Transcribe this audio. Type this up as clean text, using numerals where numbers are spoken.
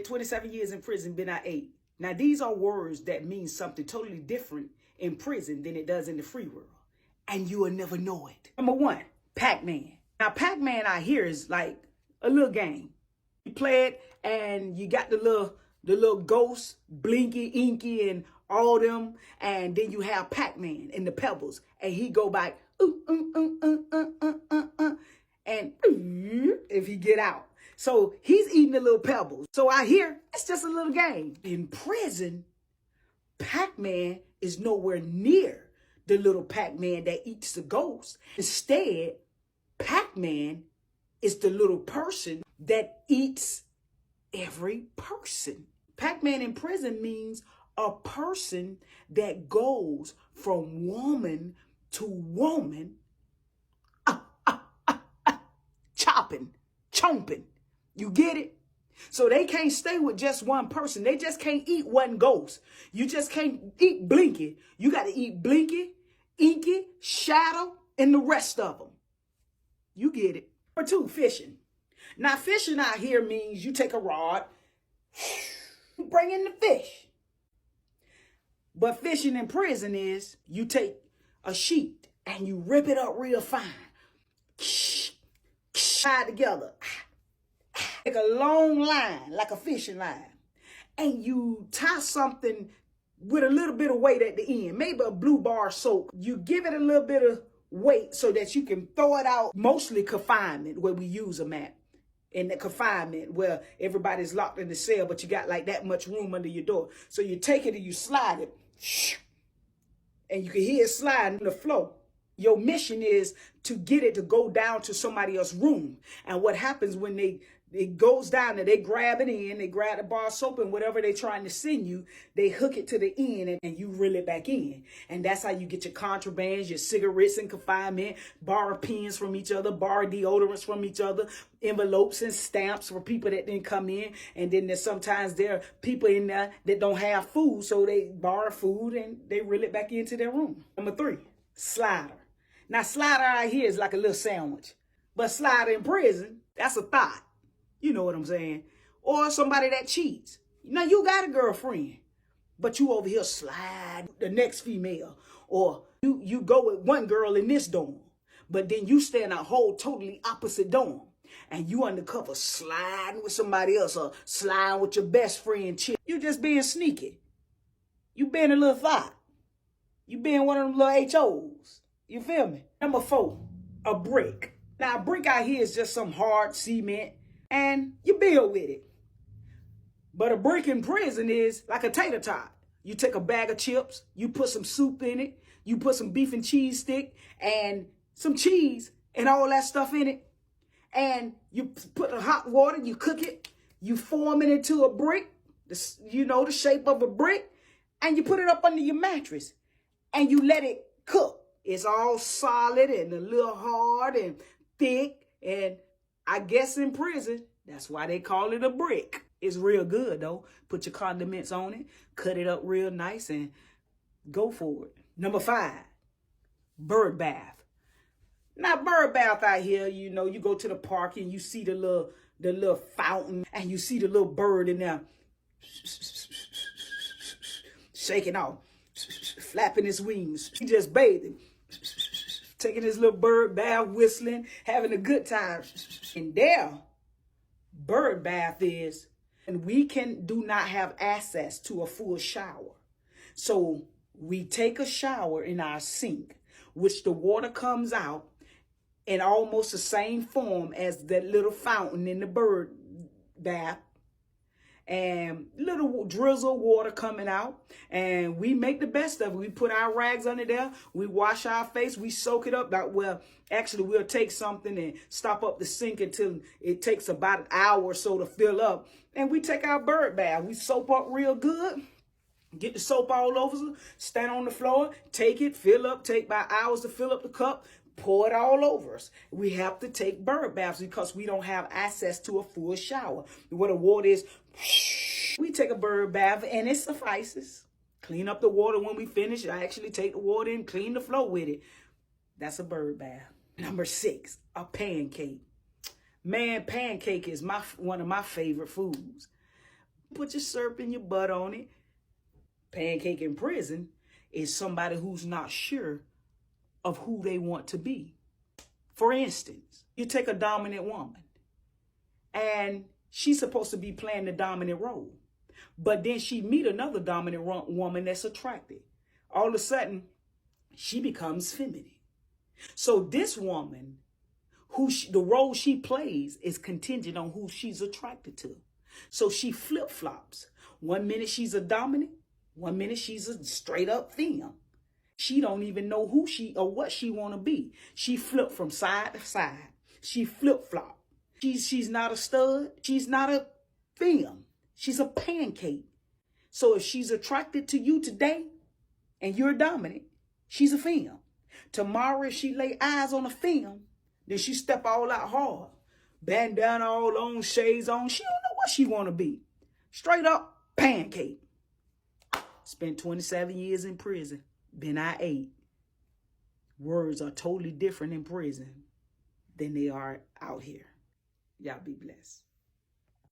27 years in prison, been out 8. Now, these are words that mean something totally different in prison than it does in the free world. And you will never know it. Number 1, Pac-Man. Now, Pac-Man out here is like a little game. You play it and you got the little ghosts, Blinky, Inky, and all them. And then you have Pac-Man in the pebbles. And he go by, and if he get out. So he's eating the little pebbles. So out here, it's just a little game. In prison, Pac-Man is nowhere near the little Pac-Man that eats the ghost. Instead, Pac-Man is the little person that eats every person. Pac-Man in prison means a person that goes from woman to woman, chopping, chomping. You get it? So they can't stay with just one person. They just can't eat one ghost. You just can't eat Blinky. You got to eat Blinky, Inky, Shadow, and the rest of them. You get it. Number 2, fishing. Now, fishing out here means you take a rod, bring in the fish. But fishing in prison is you take a sheet and you rip it up real fine. Tie it together. Take a long line, like a fishing line. And you tie something with a little bit of weight at the end. Maybe a blue bar soap. You give it a little bit of weight so that you can throw it out. Mostly confinement, where we use them at. In the confinement, where everybody's locked in the cell, but you got like that much room under your door. So you take it and you slide it. And you can hear it sliding on the floor. Your mission is to get it to go down to somebody else's room. And what happens when it goes down there, they grab it in, they grab the bar soap and whatever they're trying to send you, they hook it to the end and you reel it back in. And that's how you get your contrabands, your cigarettes in confinement, bar pens from each other, bar deodorants from each other, envelopes and stamps for people that didn't come in. And then sometimes there are people in there that don't have food, so they borrow food and they reel it back into their room. Number 3, slider. Now, slider out here is like a little sandwich. But slider in prison, that's a thought. You know what I'm saying? Or somebody that cheats. Now, you got a girlfriend, but you over here slide the next female. Or you go with one girl in this dorm, but then you stay in a whole totally opposite dorm. And you undercover sliding with somebody else or sliding with your best friend chick. You just being sneaky. You being a little thought. You being one of them little HOs. You feel me? Number 4, a brick. Now, a brick out here is just some hard cement, and you build with it. But a brick in prison is like a tater tot. You take a bag of chips, you put some soup in it, you put some beef and cheese stick and some cheese and all that stuff in it. And you put the hot water, you cook it, you form it into a brick, the shape of a brick, and you put it up under your mattress and you let it cook. It's all solid and a little hard and thick. And I guess in prison, that's why they call it a brick. It's real good, though. Put your condiments on it, cut it up real nice, and go for it. Number 5, bird bath. Now, bird bath out here, you go to the park and you see the little fountain, and you see the little bird in there shaking off, flapping his wings. He just bathing. Taking his little bird bath, whistling, having a good time. And there, bird bath is, and we do not have access to a full shower. So we take a shower in our sink, which the water comes out in almost the same form as that little fountain in the bird bath. And little drizzle water coming out, and we make the best of it. We put our rags under there, we wash our face, we soak it up. Actually, we'll take something and stop up the sink until it takes about an hour or so to fill up, and we take our bird bath. We soap up real good, get the soap all over us, stand on the floor, take it, fill up, take about hours to fill up the cup, pour it all over us. We have to take bird baths because we don't have access to a full shower. What the water is, we take a bird bath and it suffices. Clean up the water when we finish. I actually take the water and clean the floor with it. That's a bird bath. Number 6, a pancake. Man, pancake is one of my favorite foods. Put your syrup in your butt on it. Pancake in prison is somebody who's not sure of who they want to be. For instance, you take a dominant woman and she's supposed to be playing the dominant role. But then she meet another dominant woman that's attractive. All of a sudden, she becomes feminine. So this woman, the role she plays is contingent on who she's attracted to. So she flip-flops. 1 minute she's a dominant, 1 minute she's a straight up femme. She don't even know who she or what she want to be. She flip from side to side. She flip-flop. She's not a stud. She's not a femme. She's a pancake. So if she's attracted to you today and you're dominant, she's a femme. Tomorrow if she lay eyes on a femme, then she step all out hard. Bandana all on, shades on. She don't know what she want to be. Straight up pancake. Spent 27 years in prison. Been out 8. Words are totally different in prison than they are out here. Y'all be blessed.